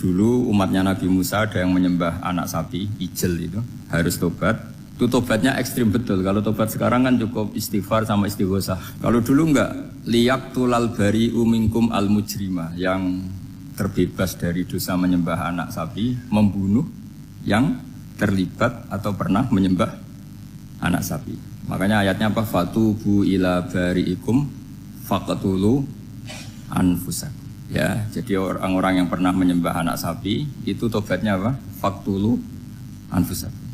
Dulu umatnya Nabi Musa ada yang menyembah anak sapi, ijel itu, harus tobat. Itu tobatnya ekstrim betul. Kalau tobat sekarang kan cukup istighfar sama istighosah. Kalau dulu enggak, liyak tulal bari umingkum al mujrimah, yang terbebas dari dosa menyembah anak sapi, membunuh yang terlibat atau pernah menyembah anak sapi. Makanya ayatnya apa? Fatubu ila bari'ikum faqtulu anfusakum. Ya, jadi orang-orang yang pernah menyembah anak sapi itu tobatnya apa? Faqtulu anfusakum.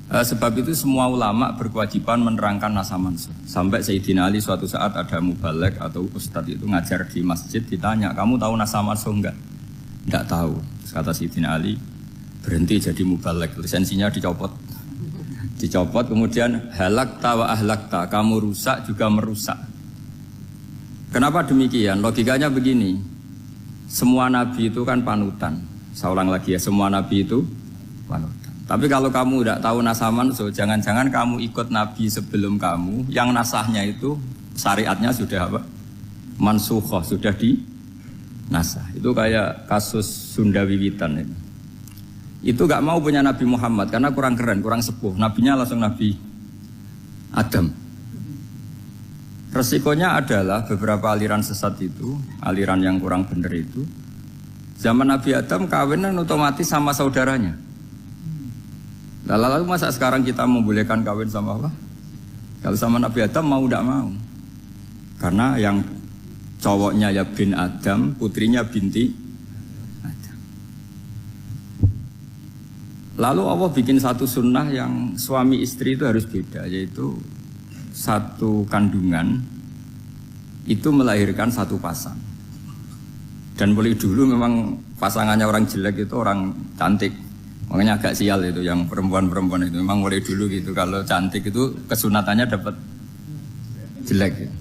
Sebab itu semua ulama berkewajiban menerangkan nasa mansuh. Sampai Sayyidina Ali suatu saat ada mubalek atau ustadz itu ngajar di masjid, ditanya, kamu tahu nasa mansuh enggak? Enggak tahu. Terus kata Sayyidina Ali, berhenti jadi mubalek, lisensinya dicopot. Dicopot, kemudian halakta wa ahlakta, kamu rusak juga merusak. Kenapa demikian? Logikanya begini, semua nabi itu kan panutan. Saya ulang lagi ya, semua nabi itu panutan. Tapi kalau kamu tidak tahu nasaman, so jangan-jangan kamu ikut nabi sebelum kamu, yang nasahnya itu syariatnya sudah apa? Mansukhoh, sudah di nasah. Itu kayak kasus Sunda Wiwitan itu. Itu gak mau punya Nabi Muhammad karena kurang keren, kurang sepuh. Nabinya langsung Nabi Adam. Resikonya adalah beberapa aliran sesat itu, aliran yang kurang benar itu, zaman Nabi Adam kawinan otomatis sama saudaranya. Lalu masa sekarang kita membolehkan kawin sama apa? Kalau sama Nabi Adam mau tidak mau. Karena yang cowoknya ya bin Adam, putrinya binti Adam. Lalu Allah bikin satu sunnah yang suami istri itu harus beda, yaitu satu kandungan itu melahirkan satu pasang. Dan mulai dulu memang pasangannya orang jelek itu orang cantik. Makanya agak sial itu yang perempuan-perempuan itu. Memang mulai dulu gitu, kalau cantik itu kesunatannya dapat jelek gitu.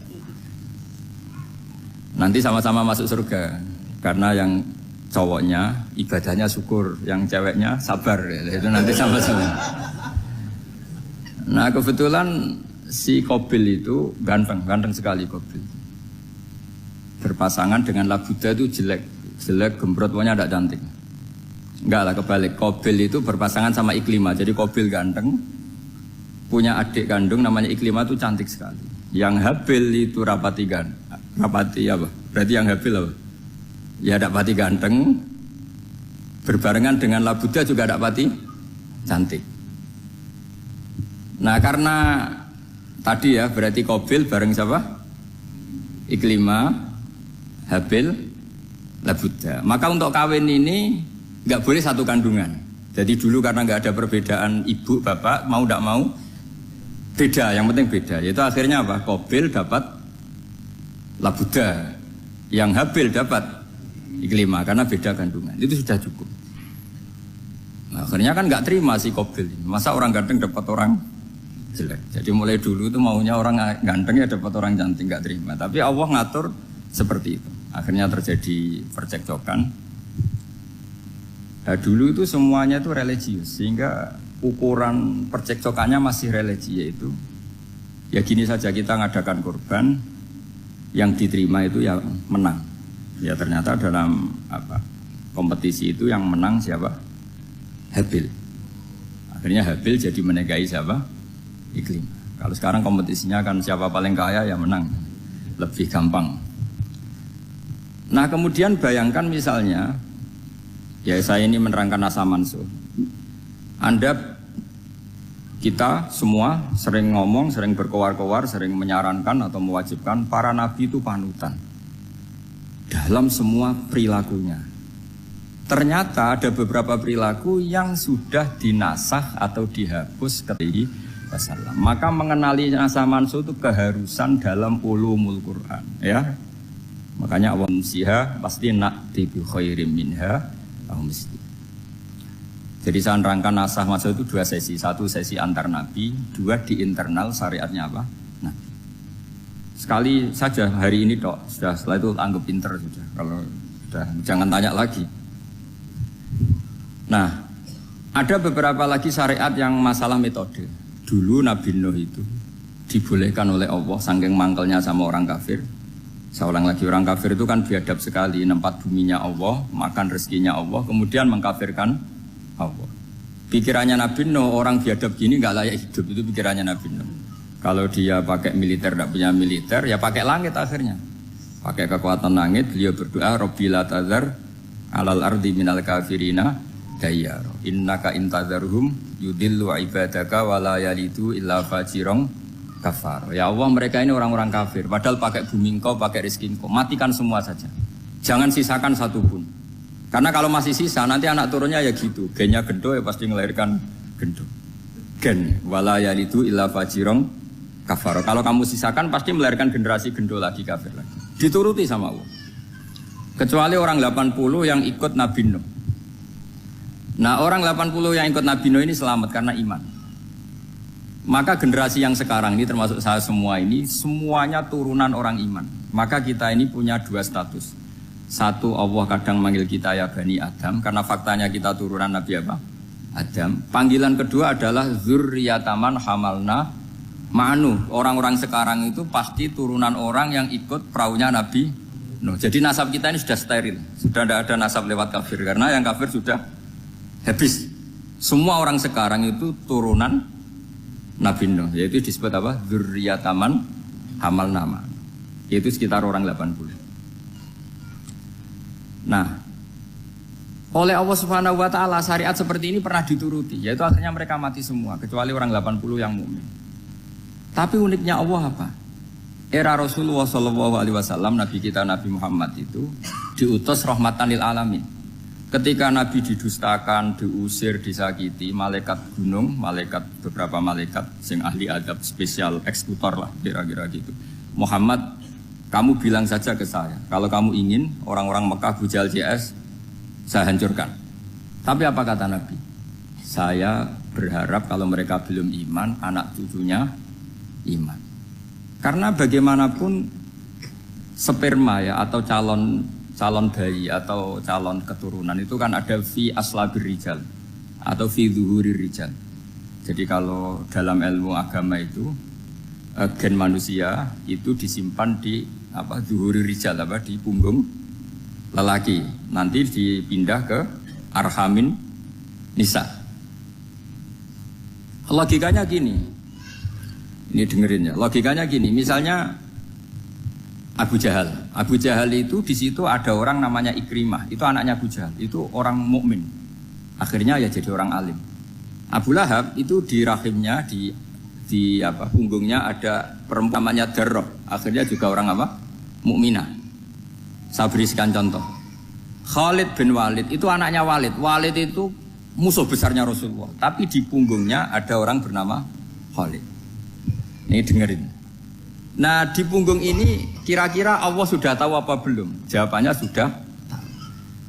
Nanti sama-sama masuk surga. Karena yang cowoknya ibadahnya syukur, yang ceweknya sabar gitu. Itu nanti sama-sama. Nah kebetulan si Qabil itu ganteng sekali Qabil. Berpasangan dengan Labuda itu jelek gembrot, pokoknya tidak cantik. Enggak lah, kebalik. Qabil itu berpasangan sama Iklimah. Jadi Qabil ganteng, punya adik kandung namanya Iklimah itu cantik sekali. Yang Habil itu rapati apa? Berarti yang Habil apa? Ya dapati ganteng, berbarengan dengan Labuda juga dapati cantik. Nah karena tadi ya berarti Qabil bareng siapa? Iklimah, Habil, Labuda. Maka untuk kawin ini nggak boleh satu kandungan. Jadi dulu karena nggak ada perbedaan ibu bapak, mau tidak mau beda. Yang penting beda. Yaitu akhirnya apa? Qabil dapat Labuda, yang Habil dapat Iklimah karena beda kandungan. Itu sudah cukup. Nah, akhirnya kan nggak terima si Qabil. Masa orang ganteng dapat orang jelek. Jadi mulai dulu itu maunya orang ganteng ya dapat orang cantik, nggak terima. Tapi Allah ngatur seperti itu. Akhirnya terjadi percekcokan. Nah, dulu itu semuanya itu religius, sehingga ukuran percekcokannya masih religi, yaitu ya gini saja, kita ngadakan kurban, yang diterima itu ya menang. Ya ternyata dalam kompetisi itu yang menang siapa? Habil. Akhirnya Habil jadi menikahi siapa? Iklim. Kalau sekarang kompetisinya kan siapa paling kaya ya menang, lebih gampang. Nah kemudian bayangkan misalnya, ya saya ini menerangkan nasa mansuh. Kita semua sering ngomong, sering berkowar-kowar, sering menyarankan atau mewajibkan para nabi itu panutan dalam semua perilakunya. Ternyata ada beberapa perilaku yang sudah dinasah atau dihapus ketika Wasallam. Maka mengenali nasa mansuh itu keharusan dalam ulumul Quran, ya. Makanya awam siha pasti na'ti bi khairim minha aw misli. Jadi saya nerangkan nasah mansuh itu dua sesi. Satu sesi antar nabi, dua di internal syariatnya apa? Nabi. Sekali saja hari ini dok, sudah setelah itu anggap pinter sudah. Kalau sudah jangan tanya lagi. Nah, ada beberapa lagi syariat yang masalah metode. Dulu Nabi Nuh itu dibolehkan oleh Allah saking mangkelnya sama orang kafir, Saya ulang lagi, orang kafir itu kan biadab sekali, nempat buminya Allah, makan rezekinya Allah, kemudian mengkafirkan Allah. Pikirannya Nabi Nuh, orang biadab gini nggak layak hidup, itu pikirannya Nabi Nuh. Kalau dia pakai militer, tidak punya militer, ya pakai langit akhirnya. Pakai kekuatan langit, beliau berdoa, Rabbi la tazar alal ardi minal kafirina dayyar. Innaka intazarhum yudillu ibadaka wa la yalidu illa fajirong kafar. Ya Allah, mereka ini orang-orang kafir. Padahal pakai bumi engkau, pakai rezeki engkau. Matikan semua saja. Jangan sisakan satupun. Karena kalau masih sisa, nanti anak turunnya ya gitu. Gennya gendo ya pasti melahirkan gendo. Gen. Wala yalidu illa fajirong kafar. Kalau kamu sisakan pasti melahirkan generasi gendo lagi, kafir lagi. Dituruti sama Allah. Kecuali orang 80 yang ikut Nabi Nuh. Nah, orang 80 yang ikut Nabi Nuh ini selamat karena iman. Maka generasi yang sekarang ini termasuk saya semua ini semuanya turunan orang iman. Maka kita ini punya dua status. Satu, Allah kadang manggil kita ya Bani Adam karena faktanya kita turunan Nabi apa? Adam. Panggilan kedua adalah zurriyataman hamalna ma'nu. Orang-orang sekarang itu pasti turunan orang yang ikut perahunya Nabi Nuh. Jadi nasab kita ini sudah steril. Sudah tidak ada nasab lewat kafir karena yang kafir sudah habis. Semua orang sekarang itu turunan Nabi Nuh, yaitu disebut apa? Dzurriyyataman hamal nama. Yaitu sekitar orang 80. Nah, oleh Allah Subhanahu wa taala syariat seperti ini pernah dituruti, yaitu akhirnya mereka mati semua kecuali orang 80 yang mukmin. Tapi uniknya Allah apa? Era Rasulullah sallallahu alaihi wasallam, nabi kita Nabi Muhammad itu diutus rahmatan lil alamin. Ketika Nabi didustakan, diusir, disakiti, malaikat gunung, beberapa malaikat sing ahli adab spesial eksekutor lah kira-kira gitu. Muhammad, kamu bilang saja ke saya, kalau kamu ingin orang-orang Mekah bujal CS, saya hancurkan. Tapi apa kata Nabi? Saya berharap kalau mereka belum iman, anak cucunya iman. Karena bagaimanapun sperma ya atau calon bayi atau calon keturunan itu kan ada fi aslabir rijal atau fi zuhurir rijal. Jadi kalau dalam ilmu agama itu gen manusia itu disimpan di zuhurir rijal di punggung lelaki. Nanti dipindah ke arhamin nisa. Logikanya gini. Ini dengerin ya. Logikanya gini, misalnya Abu Jahal itu di situ ada orang namanya Ikrimah, itu anaknya Abu Jahal, itu orang mukmin. Akhirnya ya jadi orang alim. Abu Lahab itu di rahimnya di punggungnya ada perempuan namanya Darrah, akhirnya juga orang mukminah. Saya berikan contoh. Khalid bin Walid itu anaknya Walid. Walid itu musuh besarnya Rasulullah, tapi di punggungnya ada orang bernama Khalid. Ini dengerin. Nah di punggung ini kira-kira Allah sudah tahu apa belum? Jawabannya sudah tahu.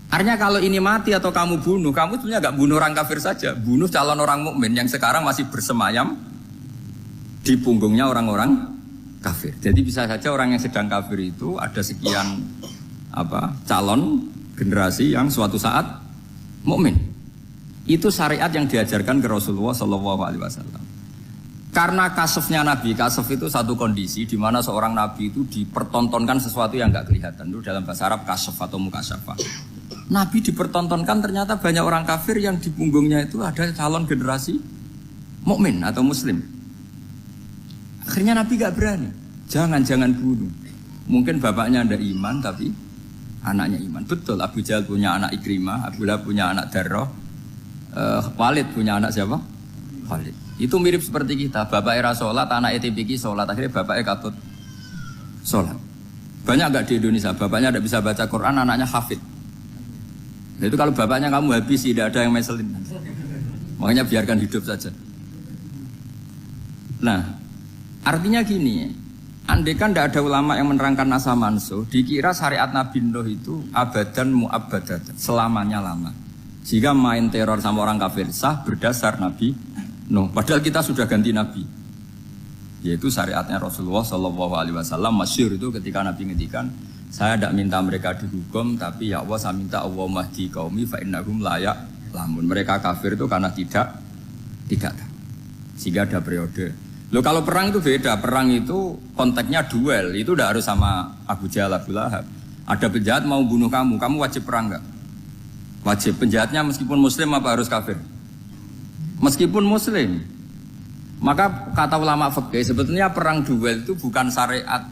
Artinya kalau ini mati atau kamu bunuh, kamu sebenarnya nggak bunuh orang kafir saja, bunuh calon orang mukmin yang sekarang masih bersemayam di punggungnya orang-orang kafir. Jadi bisa saja orang yang sedang kafir itu ada sekian calon generasi yang suatu saat mukmin. Itu syariat yang diajarkan ke Rasulullah SAW. Karena kasefnya Nabi, kasef itu satu kondisi di mana seorang Nabi itu dipertontonkan sesuatu yang nggak kelihatan. Itu dalam bahasa Arab kasef atau mukasyafa. Nabi dipertontonkan ternyata banyak orang kafir yang di punggungnya itu ada calon generasi mukmin atau muslim. Akhirnya Nabi nggak berani. Jangan bunuh. Mungkin bapaknya ada iman tapi anaknya iman. Betul, Abu Jahal punya anak Ikrimah, Abu Lahab punya anak Darrah, Walid punya anak siapa? Khalid. Itu mirip seperti kita, bapak era sholat, anak ETPK sholat, akhirnya bapaknya katut sholat. Banyak enggak di Indonesia, bapaknya tidak bisa baca Quran, anaknya hafid. Itu kalau bapaknya kamu habis, tidak ada yang meselin. Makanya biarkan hidup saja. Nah, artinya gini, andaikan tidak ada ulama yang menerangkan nasa mansuh, dikira syariat Nabi Nuh itu abadan mu'abbadat, selamanya lama. Jika main teror sama orang kafir sah berdasar Nabi Nuh, padahal kita sudah ganti Nabi. Yaitu syariatnya Rasulullah SAW masyhur itu ketika Nabi ngendikan, saya tidak minta mereka dihukum, tapi ya Allah saya minta Allah mahdi qaumi fa innahum la ya'lamun. Mereka kafir itu karena tidak. Sehingga ada periode. Loh kalau perang itu beda, perang itu konteksnya duel, itu udah harus sama Abu Jahal, Abu Lahab. Ada penjahat mau bunuh kamu, kamu wajib perang nggak? Wajib. Penjahatnya meskipun muslim apa harus kafir? Meskipun muslim. Maka kata ulama fikih sebetulnya perang duel itu bukan syariat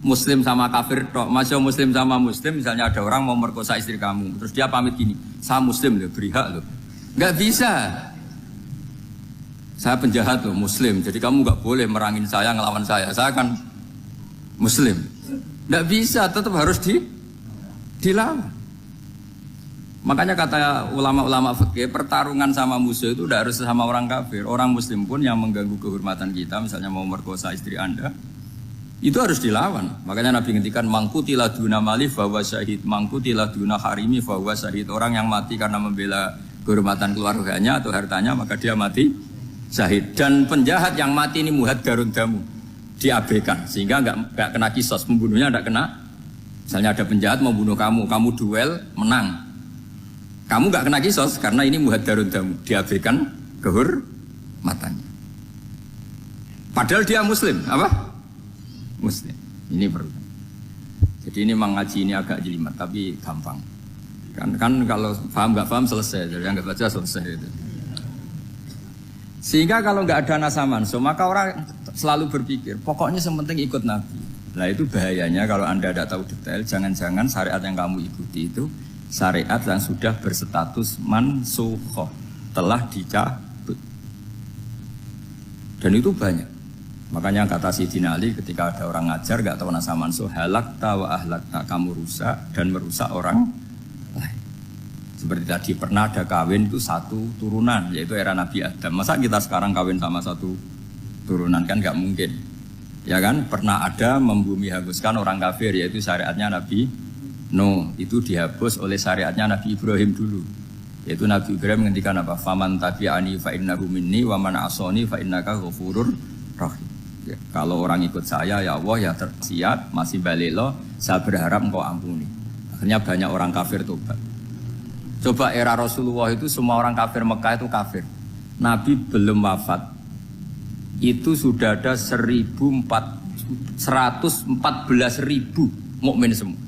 muslim sama kafir tok. Masih muslim sama muslim, misalnya ada orang mau merkosa istri kamu, terus dia pamit gini, saya muslim loh, beri hak loh. Nggak bisa. Saya penjahat loh, muslim, jadi kamu nggak boleh merangin saya, ngelawan saya kan muslim. Nggak bisa, tetap harus dilawan. Makanya kata ulama-ulama fikih, pertarungan sama musuh itu udah harus sama orang kafir. Orang muslim pun yang mengganggu kehormatan kita, misalnya mau merkosa istri Anda, itu harus dilawan. Makanya Nabi ngendikan mangkutila duna mali fahuwa syahid, mangkutila duna harimi fahuwa syahid. Orang yang mati karena membela kehormatan keluarganya atau hartanya, maka dia mati syahid. Dan penjahat yang mati ini muhaddarun damu, diabaikan sehingga enggak kena kisos, pembunuhnya enggak kena. Misalnya ada penjahat mau bunuh kamu, kamu duel menang. Kamu enggak kena kisos karena ini muhaddarun damu, diabaikan kehormatannya. Padahal dia muslim, apa? Muslim. Ini perlu. Jadi ini mengaji ini agak jelimet tapi gampang. Kan kalau paham enggak paham selesai, jadi yang enggak baca selesai itu. Sehingga kalau enggak ada nasa mansuh, maka orang selalu berpikir, pokoknya yang penting ikut Nabi. Nah itu bahayanya kalau Anda tidak tahu detail, jangan-jangan syariat yang kamu ikuti itu syariat yang sudah berstatus mansukhoh, telah dicabut. Dan itu banyak. Makanya kata Sayyidina Ali ketika ada orang ngajar gak tahu nasa mansuh, halakta wa ahlakta, kamu rusak dan merusak orang lain. Seperti tadi pernah ada kawin itu satu turunan, yaitu era Nabi Adam. Masa kita sekarang kawin sama satu turunan, kan gak mungkin. Ya kan, pernah ada membumi hanguskan orang kafir, yaitu syariatnya Nabi Nuh, itu dihapus oleh syariatnya Nabi Ibrahim dulu. Yaitu Nabi Ibrahim menghentikan apa? Faman tabi'ani fa innahu minni wa man asani fa innaka ghafurur rahim. Ya, kalau orang ikut saya ya Allah ya tersiat, masih balelo, saya berharap engkau ampuni. Akhirnya banyak orang kafir tobat. Coba era Rasulullah itu semua orang kafir Mekah itu kafir. Nabi belum wafat. Itu sudah ada 114.000 mukmin semua.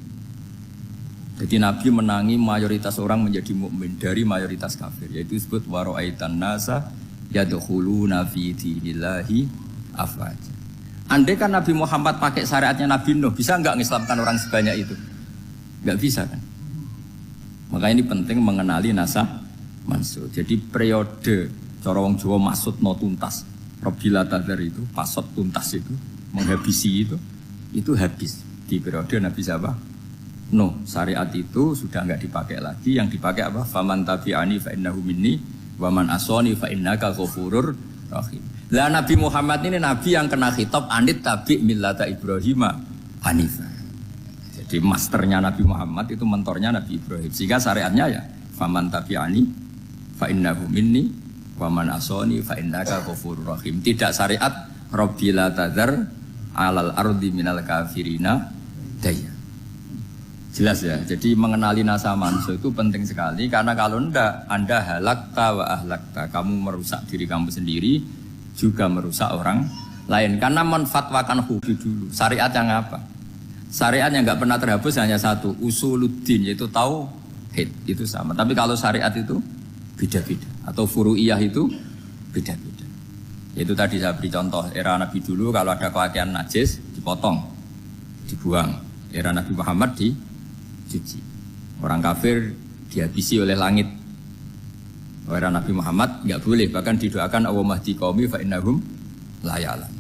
Jadi Nabi menangi mayoritas orang menjadi mukmin dari mayoritas kafir, yaitu disebut wara'aitan nasa yadkhuluna fi dinillahi afwaja. Andai kan Nabi Muhammad pakai syariatnya Nabi Nuh, bisa enggak ngislamkan orang sebanyak itu? Enggak bisa kan? Maka ini penting mengenali nasa mansuh. Jadi periode cara wong Jawa maksud no tuntas. Robila tadar itu, pasot tuntas itu, menghabisi itu habis di periode Nabi siapa? No, syariat itu sudah enggak dipakai lagi. Yang dipakai apa? Faman tabi'ani fa innahu minni wa man asani fa innaka ghafurur rahim. Lah Nabi Muhammad ini nabi yang kena khitab anit tabi' millata Ibrahim hanifah. Jadi masternya Nabi Muhammad itu mentornya Nabi Ibrahim. Sehingga syariatnya ya faman tabi'ani fa innahu minni wa man asani fa innaka ghafurur rahim. Tidak syariat rabbila tadzar alal ardi minal kafirina daya. Jelas ya, jadi mengenali nasa mansuh itu penting sekali. Karena kalau enggak, Anda halakta wa ahlakta, kamu merusak diri kamu sendiri, juga merusak orang lain. Karena menfatwakan hukum dulu, syariat yang apa? Syariat yang enggak pernah terhapus hanya satu, usuluddin, yaitu tauhid, itu sama. Tapi kalau syariat itu beda-beda, atau furu'iyah itu beda-beda. Yaitu tadi saya beri contoh, era Nabi dulu kalau ada pakaian najis, dipotong, dibuang. Era Nabi Muhammad cuci. Orang kafir dihabisi oleh langit. Orang Nabi Muhammad enggak boleh, bahkan didoakan Allahumma hdi qaumi fa innahum la ya'lam.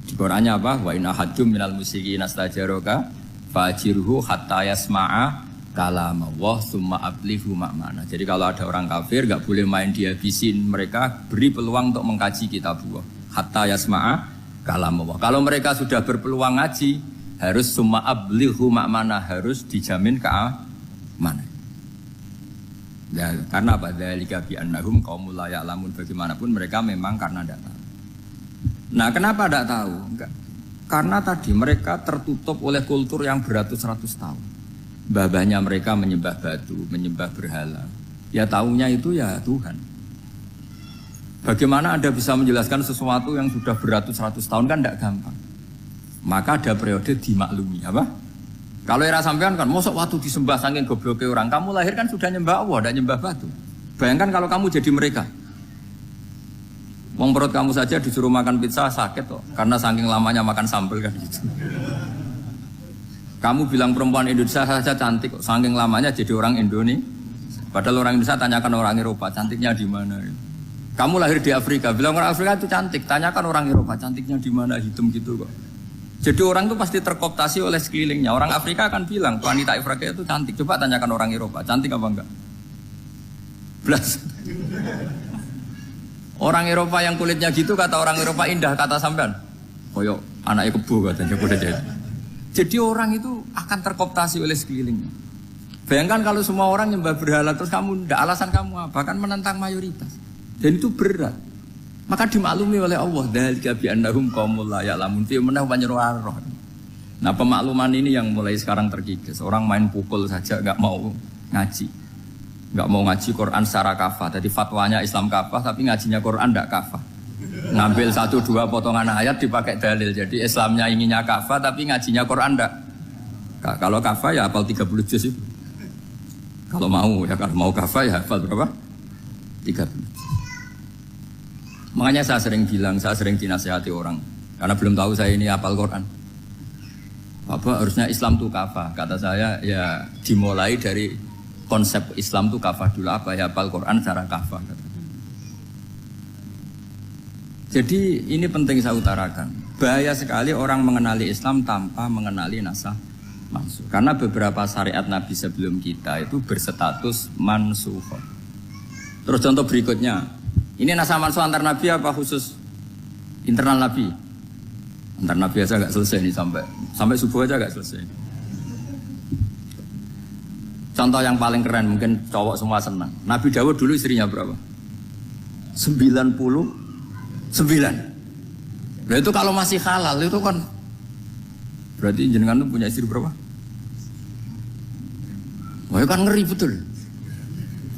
Di Qur'annya apa? Wa inna haddum minal musyrikin astajaraka fajirhu hatta yasma'a kalam Allah tsumma ablighu ma'mana. Jadi kalau ada orang kafir enggak boleh main dihabisin, mereka beri peluang untuk mengkaji kitab Allah. Hatta yasma'a kalam Allah. Kalau mereka sudah berpeluang ngaji, harus summa ablighu ma'mana, harus dijamin keamanan. Ya, karena apa? Dzalika bi annahum qaumul la ya'lamun, bagaimanapun mereka memang karena tidak tahu. Nah, kenapa tidak tahu? Enggak. Karena tadi mereka tertutup oleh kultur yang beratus-ratus tahun. Babahnya mereka menyembah batu, menyembah berhala. Ya taunya itu ya Tuhan. Bagaimana Anda bisa menjelaskan sesuatu yang sudah beratus-ratus tahun kan tidak gampang. Maka ada periode dimaklumi, apa? Kalau era sampean kan, mosok waktu disembah saking gobloknya orang, kamu lahir kan sudah nyembah Allah, tidak nyembah batu. Bayangkan kalau kamu jadi mereka. Wong perut kamu saja disuruh makan pizza sakit kok, karena saking lamanya makan sambal kan gitu. Kamu bilang perempuan Indonesia saja cantik kok, saking lamanya jadi orang Indonesia. Padahal orang Indonesia tanyakan orang Eropa, cantiknya di mana? Kamu lahir di Afrika, bilang orang Afrika itu cantik, tanyakan orang Eropa, cantiknya di mana, hitam gitu kok. Jadi orang itu pasti terkooptasi oleh sekelilingnya. Orang Afrika akan bilang, wanita Afrika itu cantik. Coba tanyakan orang Eropa, cantik apa enggak? Belas. Orang Eropa yang kulitnya gitu, kata orang Eropa indah, kata sampean. Koyok anaknya kebo katanya, udah jadi. Jadi orang itu akan terkooptasi oleh sekelilingnya. Bayangkan kalau semua orang nyembah berhala, terus kamu enggak, alasan kamu apa? Kan menentang mayoritas. Dan itu berat. Maka dimaklumi oleh Allah, dzalika bi annahum qaumul la ya'lamun fi manah roh. Nah, pemakluman ini yang mulai sekarang terkikis. Orang main pukul saja enggak mau ngaji. Enggak mau ngaji Quran secara kafah. Jadi fatwanya Islam kafah tapi ngajinya Quran enggak kafah. Ngambil 1-2 potongan ayat dipakai dalil. Jadi Islamnya inginnya kafah tapi ngajinya Quran enggak. Kalau kafah ya hafal 30 juz itu. Kalau mau kafah ya hafal berapa? 30. Makanya saya sering bilang, saya sering dinasihati orang karena belum tahu saya ini hafal Quran. Bapak harusnya Islam itu kafah. Kata saya ya dimulai dari konsep Islam itu kafah dulu, apa ya hafal Quran secara kafah. Jadi ini penting saya utarakan. Bahaya sekali orang mengenali Islam tanpa mengenali nasah mansukh. Karena beberapa syariat Nabi sebelum kita itu berstatus mansukh. Terus contoh berikutnya. Ini nasah mansukh antar Nabi apa khusus internal Nabi? Antar Nabi aja agak selesai nih sampai subuh aja agak selesai. Contoh yang paling keren mungkin cowok semua senang. Nabi Dawud dulu istrinya berapa? 99. Nah itu kalau masih halal itu kan berarti jenengan tuh punya istri berapa? Wah kan ngeri betul.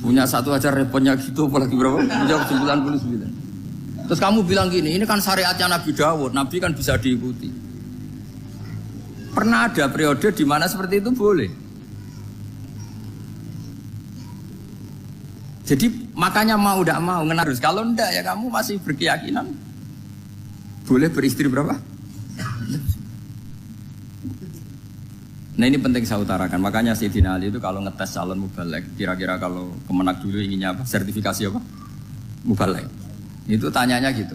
Punya satu aja repotnya gitu, apalagi berapa? Punya 99. Terus kamu bilang gini, ini kan syariatnya Nabi Dawud, Nabi kan bisa diikuti. Pernah ada periode di mana seperti itu boleh. Jadi makanya mau tidak mau harus. Kalau enggak ya kamu masih berkeyakinan boleh beristri berapa? Nah ini penting saya utarakan. Makanya Sayyidina Ali itu kalau ngetes calon mubalek, kira-kira kalau Kemenak dulu inginnya apa? Sertifikasi apa? Mubalek. Itu tanyanya gitu.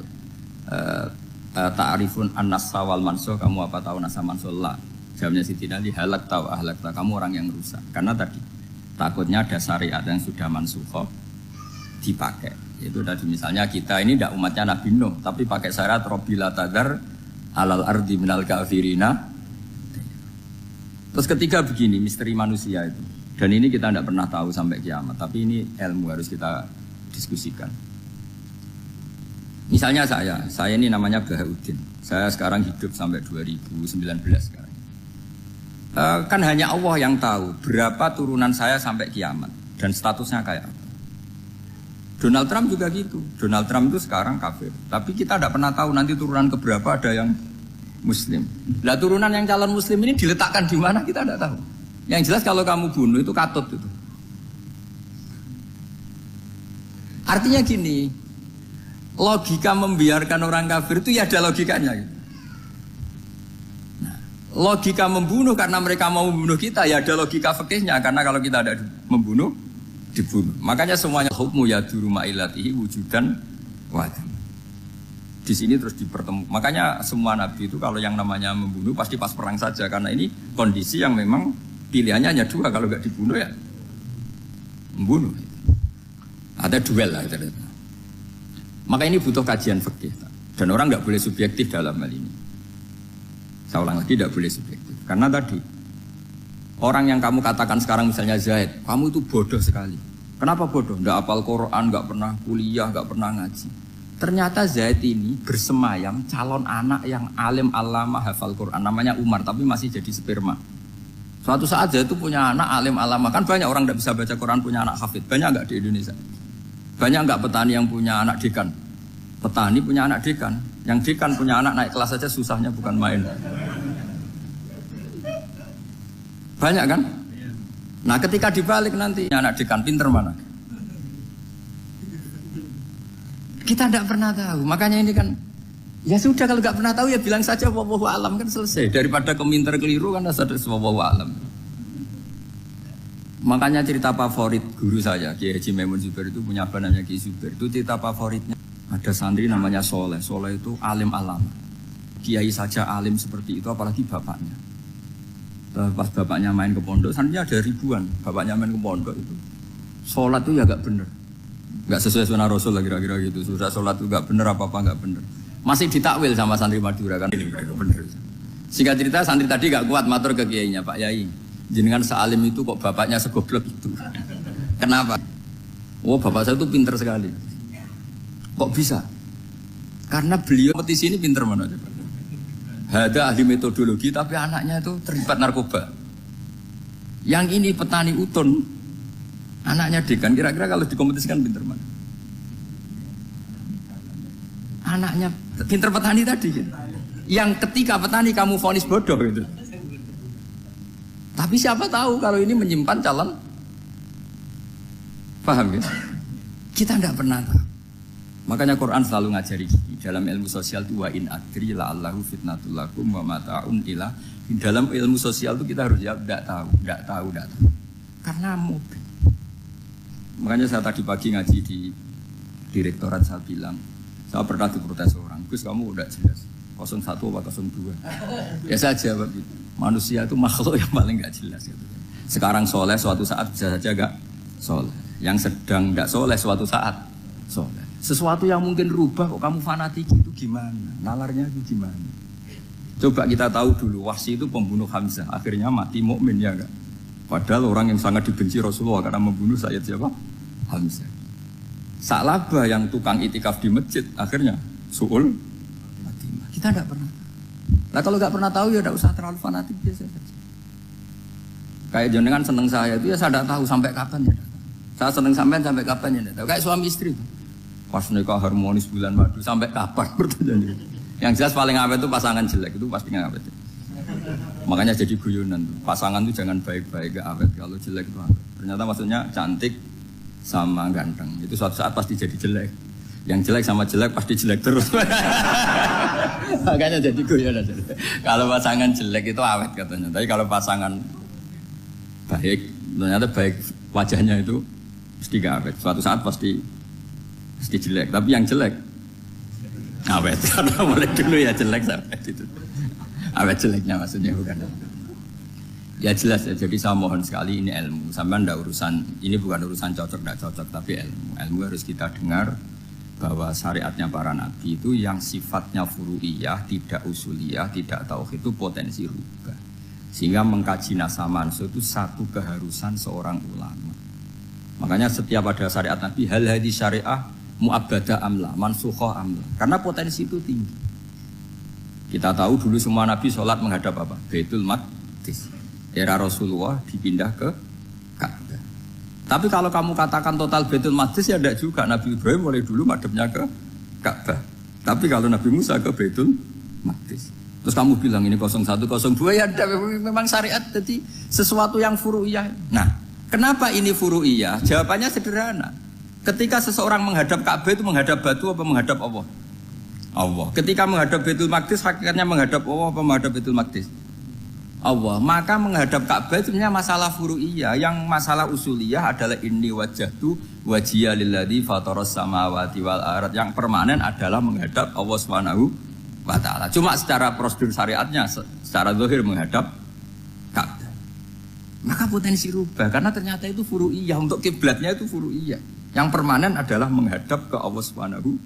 Ta'rifun an-nassa wal mansukh, kamu apa tahu nasa mansukh? La. Jawabnya Sayyidina Ali, halak tahu ahlak tahu, kamu orang yang rusak. Karena tadi takutnya ada syariat yang sudah mansukh dipakai. Itu tadi misalnya kita ini tidak umatnya Nabi Nuh, tapi pakai syarat Robbila tadar alal ardi minal kafirina. Terus ketiga begini, misteri manusia itu. Dan ini kita tidak pernah tahu sampai kiamat. Tapi ini ilmu harus kita diskusikan. Misalnya saya ini namanya Bahauddin. Saya sekarang hidup sampai 2019 sekarang. Kan hanya Allah yang tahu berapa turunan saya sampai kiamat. Dan statusnya kayak apa. Donald Trump juga gitu. Donald Trump itu sekarang kafir. Tapi kita tidak pernah tahu nanti turunan keberapa ada yang Muslim. Lah turunan yang calon Muslim ini diletakkan di mana kita tidak tahu. Yang jelas kalau kamu bunuh itu katut itu. Artinya gini, logika membiarkan orang kafir itu ya ada logikanya. Nah, logika membunuh karena mereka mau membunuh kita ya ada logika fikihnya karena kalau kita ada membunuh dibunuh. Makanya semuanya hukmu yaduru ma'ilatihi wujudan wadam. Di sini terus dipertemukan. Makanya semua nabi itu kalau yang namanya membunuh pasti pas perang saja karena ini kondisi yang memang pilihannya hanya dua, kalau nggak dibunuh ya membunuh. Ada duel lah. Maka ini butuh kajian fikih dan orang nggak boleh subjektif dalam hal ini. Saya ulang lagi, tidak boleh subjektif karena tadi orang yang kamu katakan sekarang misalnya Zaid, kamu itu bodoh sekali. Kenapa bodoh? Nggak hafal Quran, nggak pernah kuliah, nggak pernah ngaji. Ternyata Zaid ini bersemayam calon anak yang alim alama hafal Quran, namanya Umar, tapi masih jadi sperma. Suatu saat Zaid itu punya anak alim alama, kan banyak orang tidak bisa baca Quran punya anak hafid, banyak nggak di Indonesia? Banyak nggak petani yang punya anak dekan? Petani punya anak dekan, yang dekan punya anak naik kelas saja susahnya bukan main. Banyak kan? Nah ketika dibalik nanti anak dekan pinter mana? Kita tidak pernah tahu. Makanya ini kan ya sudah kalau nggak pernah tahu ya bilang saja wallahu alam kan selesai. Daripada keminter keliru kan ada wallahu alam. Makanya cerita favorit guru saya Kiai Haji Maimun Zubair itu punya apa namanya Kiai Zubair. Itu cerita favoritnya. Ada santri namanya Soleh. Soleh itu alim alama. Kiai saja alim seperti itu apalagi bapaknya. Pas bapaknya main ke pondok, santrinya ada ribuan. Bapaknya main ke pondok itu. Sholat itu ya gak bener. Gak sesuai sunnah Rasul lah kira-kira gitu. Sudah sholat itu gak bener apa-apa gak bener. Masih ditakwil sama santri Madura kan. Ini bener. Singkat cerita santri tadi gak kuat matur ke kiainya, Pak Yai. Jenengan sealim itu kok bapaknya segoblok itu. Kenapa? Oh bapak saya itu pinter sekali. Kok bisa? Karena beliau kompetisi ini pinter mana? Ada ahli metodologi tapi anaknya itu terlibat narkoba. Yang ini petani utun, anaknya dekan. Kira-kira kalau dikompetisikan pinter mana? Anaknya pinter petani tadi. Yang ketika petani kamu vonis bodoh gitu. Tapi siapa tahu kalau ini menyimpan calon. Paham ya? Kita tidak pernah tahu. Makanya Quran selalu ngajari dalam ilmu sosial itu wa in adri la'allahu fitnatul lakum wa mata'un ila. Dalam ilmu sosial itu kita harus jawab tidak tahu. Karena mobil. Makanya saya tadi pagi ngaji di direktorat saya bilang, saya pernah diprotes orang, Gus kamu udah jelas 01 atau 02. Ya saya jawab gitu. Manusia itu makhluk yang paling gak jelas gitu. Sekarang soleh suatu saat bisa saja gak soleh. Yang sedang gak soleh suatu saat soleh. Sesuatu yang mungkin rubah kok kamu fanatik itu gimana? Nalarnya itu gimana? Coba kita tahu dulu Wahsy itu pembunuh Hamzah. Akhirnya mati mukmin ya gak? Padahal orang yang sangat dibenci Rasulullah karena membunuh Sayyid siapa? Hamzah. Sa'labah yang tukang itikaf di masjid akhirnya su'ul Fatimah. Kita tidak pernah. Nah kalau nggak pernah tahu ya tidak usah terlalu fanatik biasa saja. Kayak jenengan seneng saya itu ya saya tidak tahu sampai kapan ya. Saya seneng sampai kapan ya. Tahu. Kayak suami istri itu. Pas nikah harmonis bulan madu sampai kapan pertanyaan. Yang jelas paling awet itu pasangan jelek itu pasti nggak awet. Makanya jadi guyonan tuh. Pasangan itu jangan baik-baik gak awet. Kalau jelek itu awet. Ternyata maksudnya cantik sama ganteng. Itu suatu saat pasti jadi jelek. Yang jelek sama jelek pasti jelek terus. Makanya jadi guyonan. Kalau pasangan jelek itu awet katanya. Tapi kalau pasangan baik, ternyata baik wajahnya itu pasti gak awet. Suatu saat pasti jelek. Tapi yang jelek awet. Karena mulai dulu ya jelek sampai itu. Awet jeleknya maksudnya bukan. Ya jelas ya. Jadi saya mohon sekali ini ilmu. Sampai ndak urusan ini bukan urusan cocok ndak cocok tapi ilmu. Ilmu harus kita dengar. Bahwa syariatnya para nabi itu yang sifatnya furu'iyah, tidak usuliyah, tidak tauhid itu potensi rubah. Sehingga mengkaji nasah mansuh itu satu keharusan seorang ulama. Makanya setiap ada syariat nabi, hal hadis syariah mu'abbadah amla, mansukhah amla. Karena potensi itu tinggi. Kita tahu dulu semua nabi sholat menghadap apa? Baitul Maqdis. Era Rasulullah dipindah ke Ka'bah. Tapi kalau kamu katakan total Baitul Maqdis ya tidak juga. Nabi Ibrahim mulai dulu madhabnya ke Ka'bah. Tapi kalau Nabi Musa ke Baitul Maqdis. Terus kamu bilang ini 0102 ya memang syariat jadi sesuatu yang furu'iyah. Nah, kenapa ini furu'iyah? Jawabannya sederhana. Ketika seseorang menghadap Ka'bah itu menghadap batu apa menghadap Allah? Allah. Ketika menghadap Baitul Maqdis hakikatnya menghadap Allah apa menghadap Baitul Maqdis? Allah. Maka menghadap Ka'bah itu sebenarnya masalah furu'iyah. Yang masalah usuliyah adalah inni wajjahtu wajhiya lilladzi fataras samawati wal ardh. Yang permanen adalah menghadap Allah Subhanahu wa taala. Cuma secara prosedur syariatnya secara zahir menghadap Ka'bah. Maka potensi rubah karena ternyata itu furu'iyah. Untuk kiblatnya itu furu'iyah. Yang permanen adalah menghadap ke Allah Subhanahu